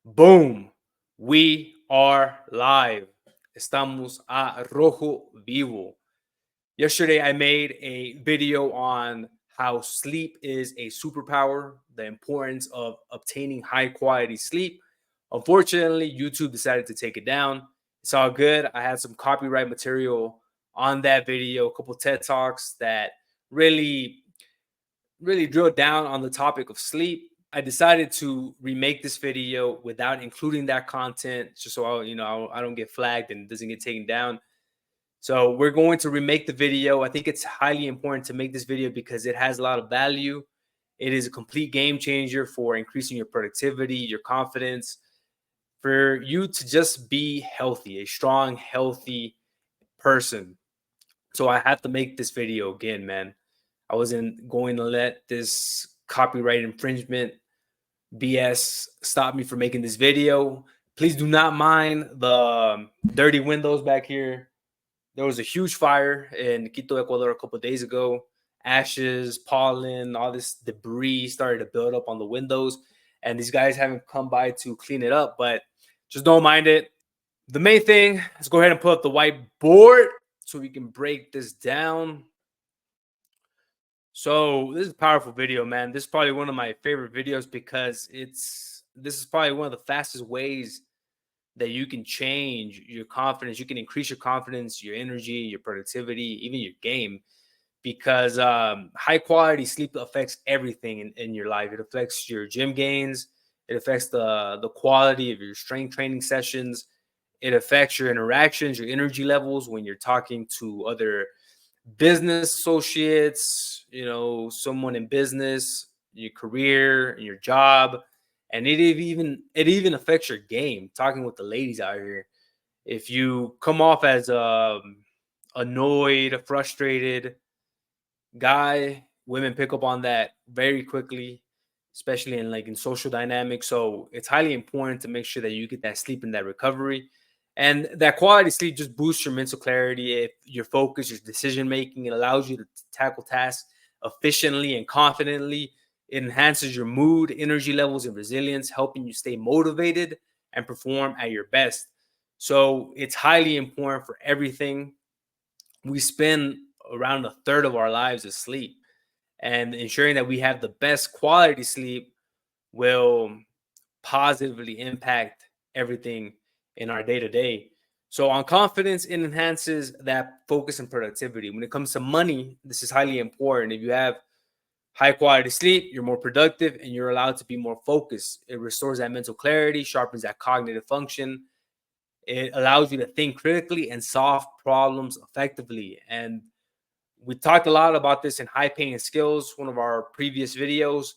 Boom. We are live. Estamos a rojo vivo. Yesterday, I made a video on how sleep is a superpower, the importance of obtaining high quality sleep. Unfortunately, YouTube decided to take it down. It's all good. I had some copyright material on that video, a couple TED Talks that really drilled down on the topic of sleep. I decided to remake this video without including that content, just so I don't get flagged and it doesn't get taken down. So we're going to remake the video. I think it's highly important to make this video because it has a lot of value. It is a complete game changer for increasing your productivity, your confidence, for you to just be healthy, a strong, healthy person. So I have to make this video again, man. I wasn't going to let this copyright infringement BS stop me from making this video. Please do not mind the dirty windows back here. There was a huge fire in Quito, Ecuador a couple of days ago. Ashes, pollen, all this debris started to build up on the windows. And these guys haven't come by to clean it up, but just don't mind it. The main thing, let's go ahead and pull up the whiteboard so we can break this down. So this is a powerful video, man. This is probably one of my favorite videos because this is probably one of the fastest ways that you can change your confidence. You can increase your confidence, your energy, your productivity, even your game, because high quality sleep affects everything in your life. It affects your gym gains. It affects the quality of your strength training sessions. It affects your interactions, your energy levels when you're talking to other business associates, someone in business, your career, your job, and it even affects your game. Talking with the ladies out here, if you come off as annoyed, frustrated guy, women pick up on that very quickly, especially in social dynamics. So it's highly important to make sure that you get that sleep and that recovery. And that quality sleep just boosts your mental clarity, your focus, your decision making. It allows you to tackle tasks efficiently and confidently. It enhances your mood, energy levels, and resilience, helping you stay motivated and perform at your best. So it's highly important for everything. We spend around a third of our lives asleep, and ensuring that we have the best quality sleep will positively impact everything in our day to day. So, on confidence, it enhances that focus and productivity. When it comes to money, this is highly important. If you have high quality sleep, you're more productive and you're allowed to be more focused. It restores that mental clarity, sharpens that cognitive function. It allows you to think critically and solve problems effectively. And we talked a lot about this in high paying skills, one of our previous videos.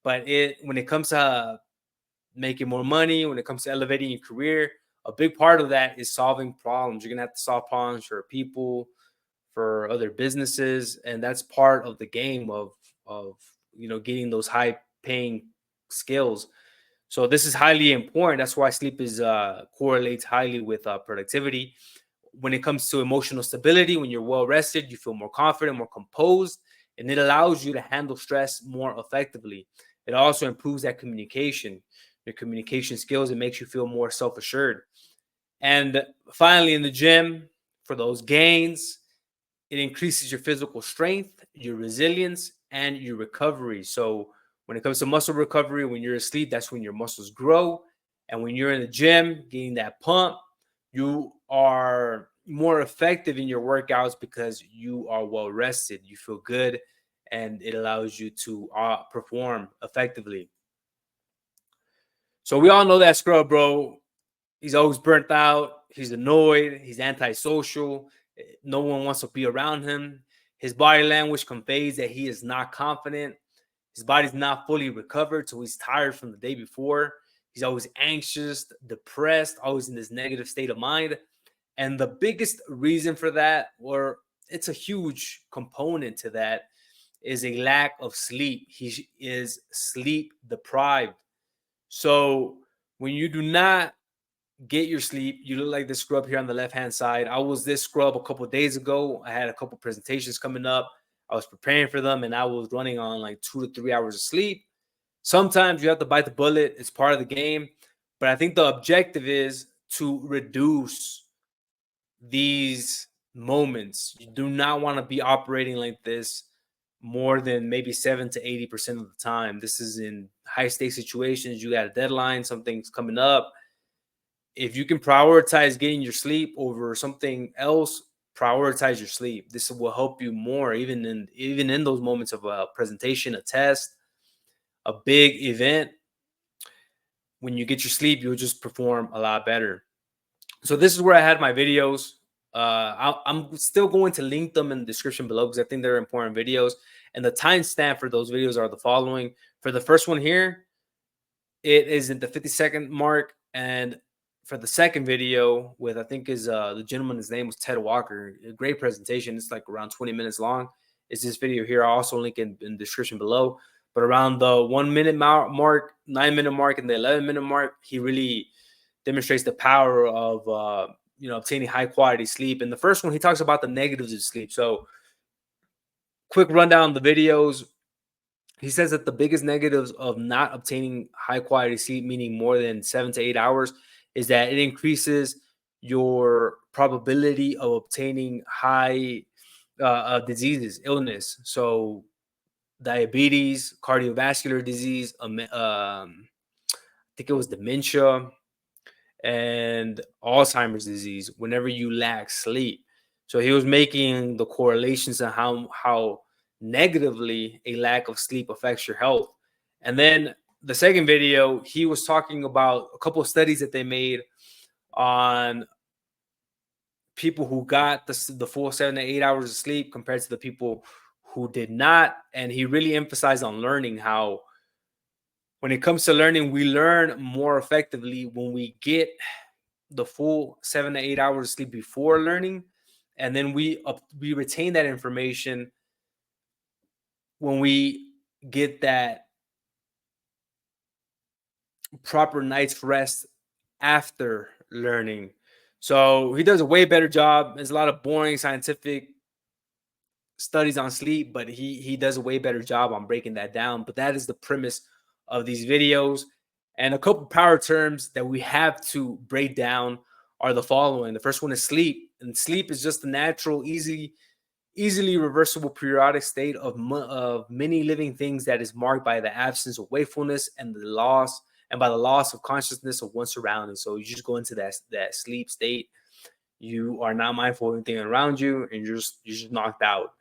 But when it comes to making more money, when it comes to elevating your career, a big part of that is solving problems. You're gonna have to solve problems for people, for other businesses, and that's part of the game of getting those high paying skills. So this is highly important. That's why sleep is correlates highly with productivity. When it comes to emotional stability, when you're well rested, you feel more confident, more composed, and it allows you to handle stress more effectively. It also improves that communication, your communication skills. It makes you feel more self-assured. And finally, in the gym, for those gains, it increases your physical strength, your resilience, and your recovery. So when it comes to muscle recovery, when you're asleep, that's when your muscles grow. And when you're in the gym getting that pump, you are more effective in your workouts because you are well rested. You feel good, and it allows you to perform effectively. So we all know that scrub, bro. He's always burnt out. He's annoyed. He's antisocial. No one wants to be around him. His body language conveys that he is not confident. His body's not fully recovered, so he's tired from the day before. He's always anxious, depressed, always in this negative state of mind. And the biggest reason for that, or it's a huge component to that, is a lack of sleep. He is sleep deprived. So when you do not get your sleep, you look like this scrub here on the left hand side. I was this scrub a couple of days ago. I had a couple presentations coming up. I was preparing for them, and I was running on like 2 to 3 hours of sleep. Sometimes you have to bite the bullet. It's part of the game. But I think the objective is to reduce these moments. You do not want to be operating like this more than maybe 7 to 80% of the time. This is in high stakes situations. You got a deadline, something's coming up. If you can prioritize getting your sleep over something else, prioritize your sleep. This will help you more, even in those moments of a presentation, a test, a big event. When you get your sleep, you'll just perform a lot better. So this is where I had my videos. I'm still going to link them in the description below because I think they're important videos. And the timestamp for those videos are the following. For the first one here, it is at the 50-second mark. And for the second video with, I think is the gentleman, his name was Ted Walker. A great presentation. It's like around 20 minutes long. Is this video here. I'll also link in the description below. But around the 1 minute mark, 9 minute mark, and the 11-minute mark, he really demonstrates the power of obtaining high quality sleep. And the first one, he talks about the negatives of sleep. So quick rundown of the videos. He says that the biggest negatives of not obtaining high quality sleep, meaning more than 7 to 8 hours, is that it increases your probability of obtaining high diseases, illness. So diabetes, cardiovascular disease, I think it was dementia, and Alzheimer's disease whenever you lack sleep. So he was making the correlations on how negatively a lack of sleep affects your health. And then the second video, he was talking about a couple of studies that they made on people who got the full 7 to 8 hours of sleep compared to the people who did not. And he really emphasized on learning, how when it comes to learning, we learn more effectively when we get the full 7 to 8 hours of sleep before learning, and then we retain that information when we get that proper night's rest after learning. So he does a way better job. There's a lot of boring scientific studies on sleep, but he does a way better job on breaking that down. But that is the premise of these videos. And a couple power terms that we have to break down are the following. The first one is sleep. And sleep is just the natural, easily reversible periodic state of many living things that is marked by the absence of wakefulness and by the loss of consciousness of one's surroundings. So you just go into that sleep state. You are not mindful of anything around you, and you're just knocked out.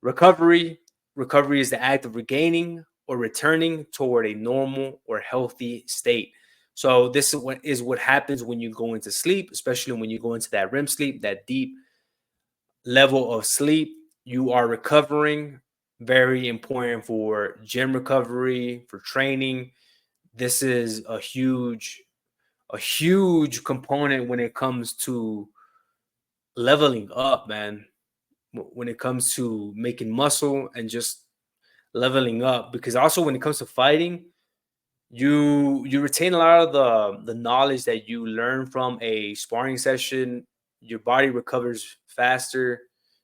Recovery is the act of regaining or returning toward a normal or healthy state. So this is what happens when you go into sleep, especially when you go into that REM sleep, that deep level of sleep. You are recovering. Very important for gym recovery, for training. This is a huge component when it comes to leveling up, man. When it comes to making muscle and just leveling up, because also when it comes to fighting, you retain a lot of the knowledge that you learn from a sparring session. Your body recovers faster.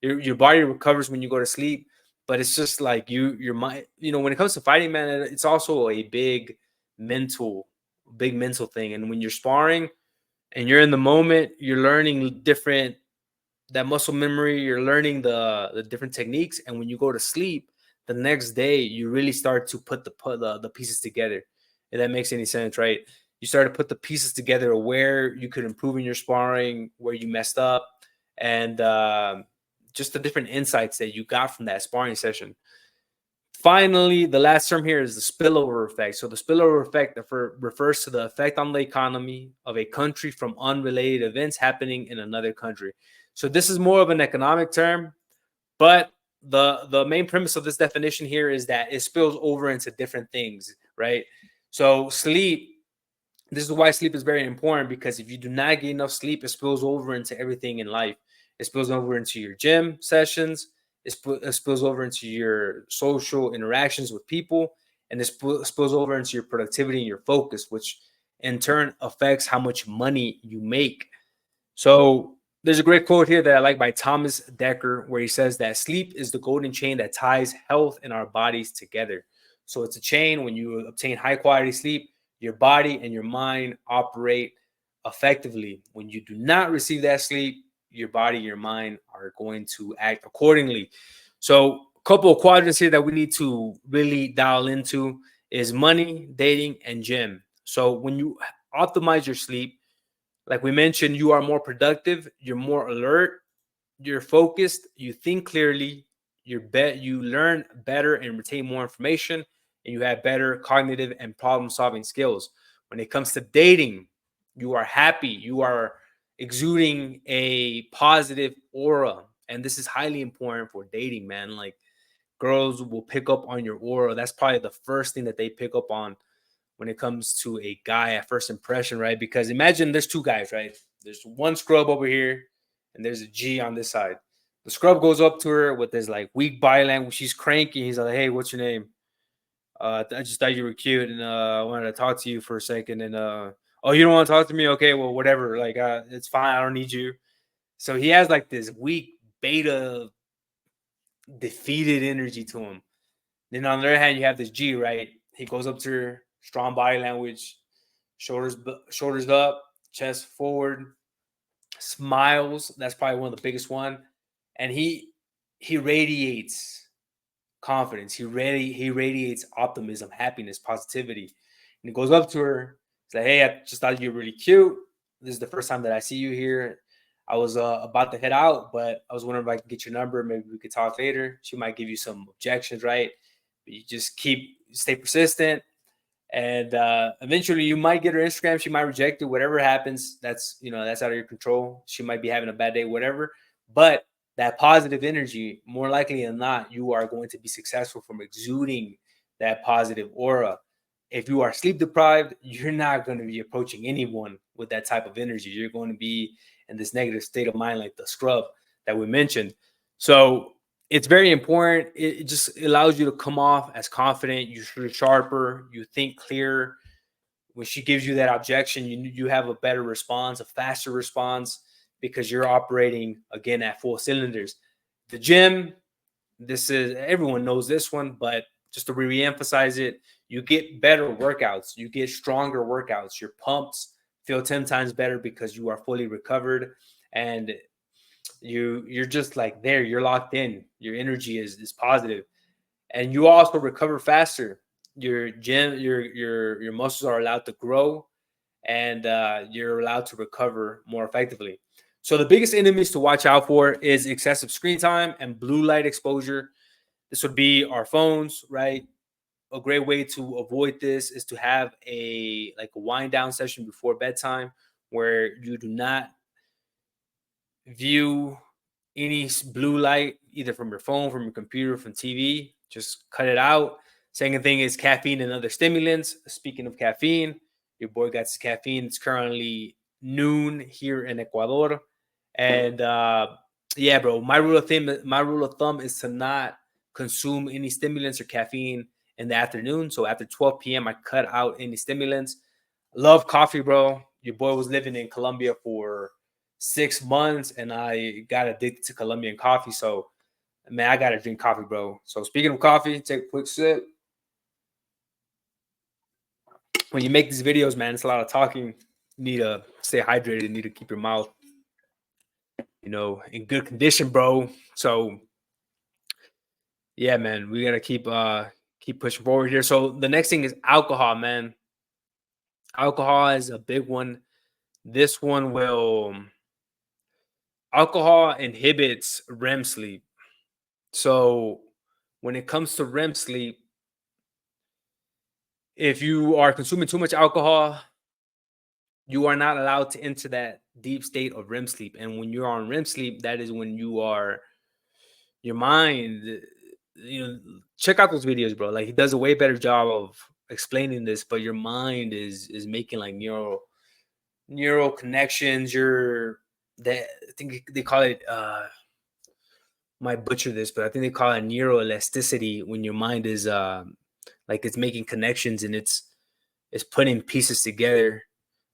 Your body recovers when you go to sleep, but it's just like your mind, when it comes to fighting, man, it's also a big mental thing. And when you're sparring and you're in the moment, you're learning that muscle memory, you're learning the different techniques. And when you go to sleep the next day, you really start to put the pieces together. If that makes any sense, right? You start to put the pieces together where you could improve in your sparring, where you messed up, and just the different insights that you got from that sparring session. Finally, the last term here is the spillover effect. So the spillover effect refers to the effect on the economy of a country from unrelated events happening in another country. So this is more of an economic term, but the main premise of this definition here is that it spills over into different things, right? So sleep, this is why sleep is very important, because if you do not get enough sleep, it spills over into everything in life. It spills over into your gym sessions. It spills over into your social interactions with people, and it spills over into your productivity and your focus, which in turn affects how much money you make. So there's a great quote here that I like by Thomas Decker, where he says that sleep is the golden chain that ties health in our bodies together. So it's a chain. When you obtain high quality sleep, your body and your mind operate effectively. When you do not receive that sleep, your body, your mind are going to act accordingly. So, a couple of quadrants here that we need to really dial into is money, dating, and gym. So, when you optimize your sleep, like we mentioned, you are more productive, you're more alert, you're focused, you think clearly, you learn better and retain more information, and you have better cognitive and problem solving skills. When it comes to dating, you are happy, you are exuding a positive aura, and this is highly important for dating, man. Like, girls will pick up on your aura. That's probably the first thing that they pick up on when it comes to a guy at first impression, right? Because imagine there's two guys, right? There's one scrub over here and there's a G on this side. The scrub goes up to her with this like weak body language. She's cranky. He's like, "Hey, what's your name? I just thought you were cute and I wanted to talk to you for a second. And oh, you don't want to talk to me? Okay, well, whatever. Like, it's fine. I don't need you." So he has like this weak beta defeated energy to him. Then on the other hand, you have this G, right? He goes up to her, strong body language, shoulders up, chest forward, smiles. That's probably one of the biggest one, and he radiates confidence. He radiates optimism, happiness, positivity. And he goes up to her. He's like, "Hey, I just thought you were really cute. This is the first time that I see you here. I was about to head out, but I was wondering if I could get your number. Maybe we could talk later." She might give you some objections, right? But you just stay persistent, and eventually you might get her Instagram. She might reject it. Whatever happens, that's out of your control. She might be having a bad day, whatever. But that positive energy, more likely than not, you are going to be successful from exuding that positive aura. If you are sleep deprived, you're not going to be approaching anyone with that type of energy. You're going to be in this negative state of mind, like the scrub that we mentioned. So it's very important. It just allows you to come off as confident. You're sharper. You think clear. When she gives you that objection, you have a better response, a faster response, because you're operating again at full cylinders. The gym, everyone knows this one, but just to re-emphasize it, you get better workouts, you get stronger workouts, your pumps feel 10 times better because you are fully recovered, and you're just like there, you're locked in, your energy is positive, and you also recover faster. Your muscles are allowed to grow, and you're allowed to recover more effectively. So the biggest enemies to watch out for is excessive screen time and blue light exposure. This would be our phones, right? A great way to avoid this is to have a wind down session before bedtime where you do not view any blue light either from your phone, from your computer, from TV. Just cut it out. Second thing is caffeine and other stimulants. Speaking of caffeine, your boy got his caffeine. It's currently noon here in Ecuador, and yeah, bro. My rule of thumb is to not consume any stimulants or caffeine in the afternoon. So after 12 p.m., I cut out any stimulants. Love coffee, bro. Your boy was living in Colombia for 6 months, and I got addicted to Colombian coffee. So, man, I gotta drink coffee, bro. So speaking of coffee, take a quick sip. When you make these videos, man, it's a lot of talking. You need to stay hydrated. You need to keep your mouth, in good condition, bro. So, yeah, man, we gotta keep pushing forward here. So the next thing is alcohol, man. Alcohol is a big one. This one will Alcohol inhibits REM sleep. So when it comes to REM sleep, if you are consuming too much alcohol, you are not allowed to enter that deep state of REM sleep. And when you're on REM sleep, that is when your mind, check out those videos, bro. Like, he does a way better job of explaining this, but your mind is making like neural connections. I think they call it might butcher this, but I think they call it neuroelasticity, when your mind is like it's making connections and it's putting pieces together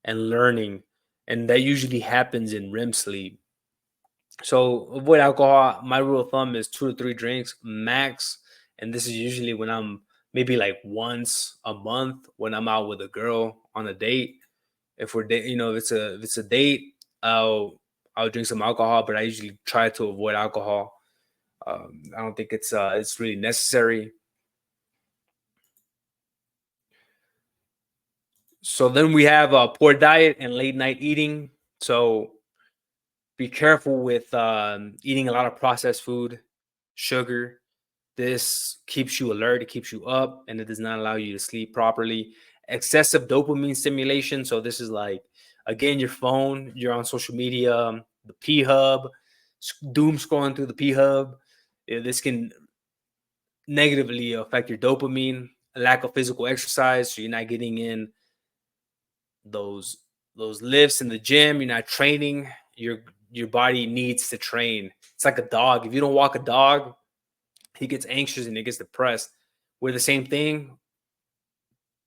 and learning, and that usually happens in REM sleep. So avoid alcohol. My rule of thumb is 2 to 3 drinks max, and this is usually when I'm maybe like once a month when I'm out with a girl on a date. If we're if it's a date, I'll drink some alcohol, but I usually try to avoid alcohol. I don't think it's really necessary. So then we have a poor diet and late night eating. So be careful with eating a lot of processed food, sugar. This keeps you alert, it keeps you up, and it does not allow you to sleep properly. Excessive dopamine stimulation. So this is like, again, your phone, you're on social media, the P Hub, doom scrolling through the P Hub. This can negatively affect your dopamine. A lack of physical exercise, so you're not getting in those lifts in the gym. You're not training. Your body needs to train. It's like a dog. If you don't walk a dog, he gets anxious and he gets depressed. We're the same thing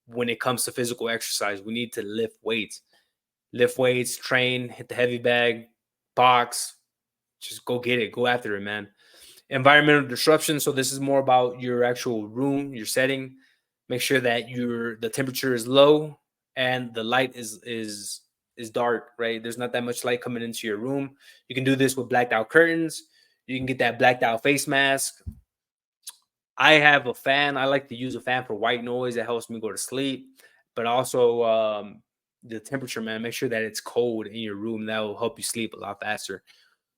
when it comes to physical exercise. We need to lift weights, train, hit the heavy bag, box. Just go get it. Go after it, man. Environmental disruption. So this is more about your actual room, your setting. Make sure that the temperature is low and the light is dark, right? There's not that much light coming into your room. You can do this with blacked out curtains. You can get that blacked out face mask. I have a fan. I like to use a fan for white noise that helps me go to sleep, but also the temperature, man. Make sure that it's cold in your room. That will help you sleep a lot faster.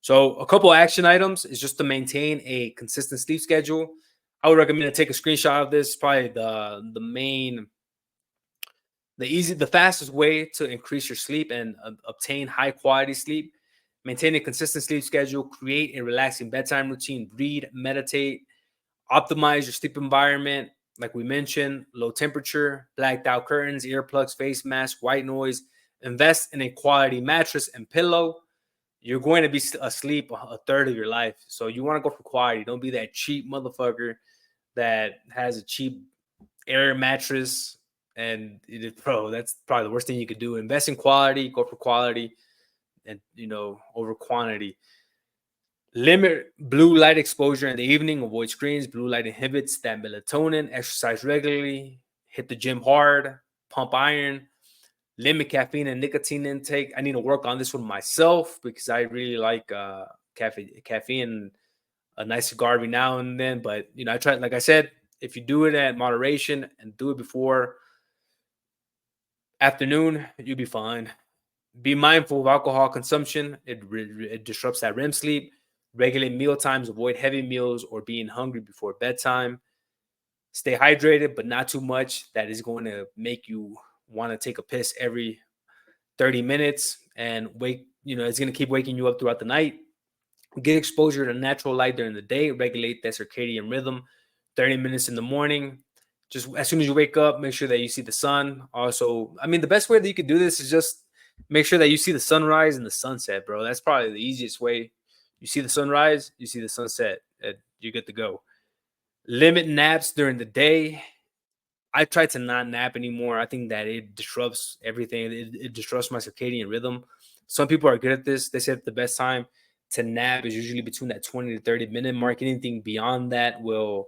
So a couple action items is just to maintain a consistent sleep schedule. I would recommend to take a screenshot of this. Probably the fastest way to increase your sleep and obtain high quality sleep. Maintain a consistent sleep schedule. Create a relaxing bedtime routine. Read, meditate. Optimize your sleep environment. Like we mentioned, low temperature, blacked out curtains, earplugs, face mask, white noise. Invest in a quality mattress and pillow. You're going to be asleep a third of your life. So you want to go for quality. Don't be that cheap motherfucker that has a cheap air mattress. And bro, that's probably the worst thing you could do. Invest in quality, go for quality, and over quantity. Limit blue light exposure in the evening. Avoid screens. Blue light inhibits that melatonin. Exercise regularly. Hit the gym hard. Pump iron. Limit caffeine and nicotine intake. I need to work on this one myself because I really like caffeine, a nice cigar every now and then. But I try, like I said, if you do it at moderation and do it before afternoon, you'll be fine. Be mindful of alcohol consumption. It disrupts that REM sleep. Regulate meal times. Avoid heavy meals or being hungry before bedtime. Stay hydrated, but not too much. That is going to make you want to take a piss every 30 minutes and wake. It's going to keep waking you up throughout the night. Get exposure to natural light during the day. Regulate that circadian rhythm. 30 minutes in the morning. Just as soon as you wake up, make sure that you see the sun. Also, I mean, the best way that you could do this is just make sure that you see the sunrise and the sunset, bro. That's probably the easiest way. You see the sunrise, you see the sunset, and you're good to go. Limit naps during the day. I try to not nap anymore. I think that it disrupts everything. It disrupts my circadian rhythm. Some people are good at this. They said the best time to nap is usually between that 20 to 30-minute mark. Anything beyond that will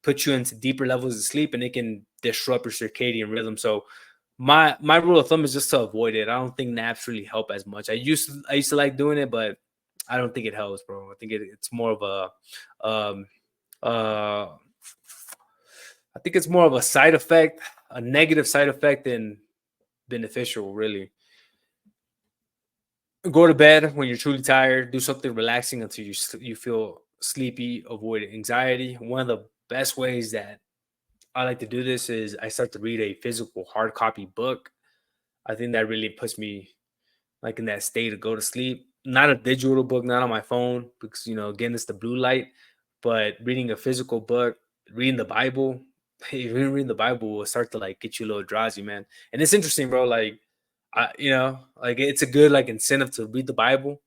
put you into deeper levels of sleep and it can disrupt your circadian rhythm. So my rule of thumb is just to avoid it. I don't think naps really help as much. I used to like doing it, but I don't think it helps, bro. I think it's more of uh I think it's more of a side effect, a negative side effect than beneficial, really. Go to bed when you're truly tired. Do something relaxing until you feel sleepy. Avoid anxiety. One of the best ways that I like to do this is I start to read a physical hard copy book. I think that really puts me like in that state to go to sleep. Not a digital book, not on my phone, because again, it's the blue light. But reading a physical book, reading the Bible, even reading the Bible will start to like get you a little drowsy, man. And it's interesting, bro. Like, like it's a good like incentive to read the Bible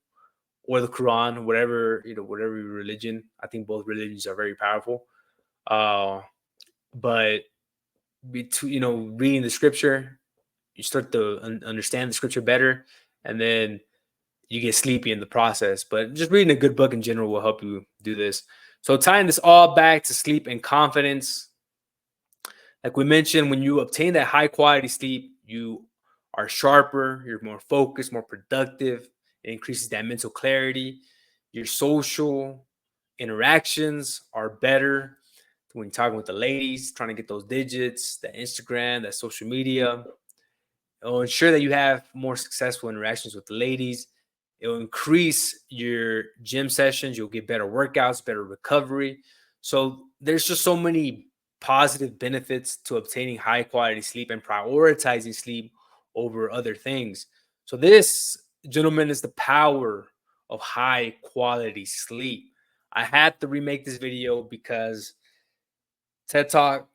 or the Quran, whatever your religion. I think both religions are very powerful. Uh, but between reading the scripture, you start to understand the scripture better, and then you get sleepy in the process. But just reading a good book in general will help you do this. So tying this all back to sleep and confidence, Like we mentioned, when you obtain that high quality sleep, you are sharper, you're more focused, more productive. It increases that mental clarity. Your social interactions are better when you're talking with the ladies, trying to get those digits, that Instagram, that social media. It'll ensure that you have more successful interactions with the ladies. It'll increase your gym sessions. You'll get better workouts, better recovery. So there's just so many positive benefits to obtaining high quality sleep and prioritizing sleep over other things. So this, gentlemen, is the power of high quality sleep. I had to remake this video because TED Talk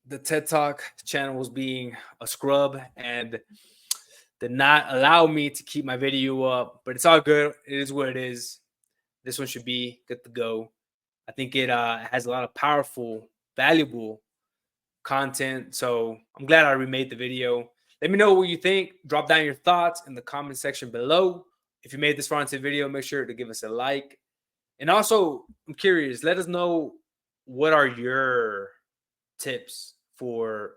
the TED Talk channel was being a scrub and did not allow me to keep my video up, but it's all good. It is what it is. This one should be good to go. I think it has a lot of powerful, valuable content. So I'm glad I remade the video. Let me know what you think. Drop down your thoughts in the comment section below. If you made this far into the video, make sure to give us a like. And also, I'm curious, let us know what are your tips for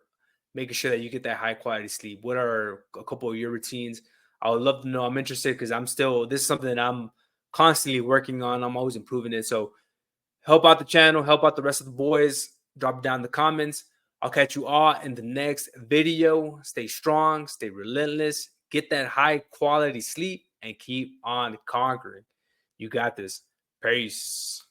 making sure that you get that high quality sleep. What are a couple of your routines? I would love to know. I'm interested because this is something that I'm constantly working on. I'm always improving it. So help out the channel, help out the rest of the boys. Drop down the comments. I'll catch you all in the next video. Stay strong, stay relentless, get that high quality sleep, and keep on conquering. You got this. Peace.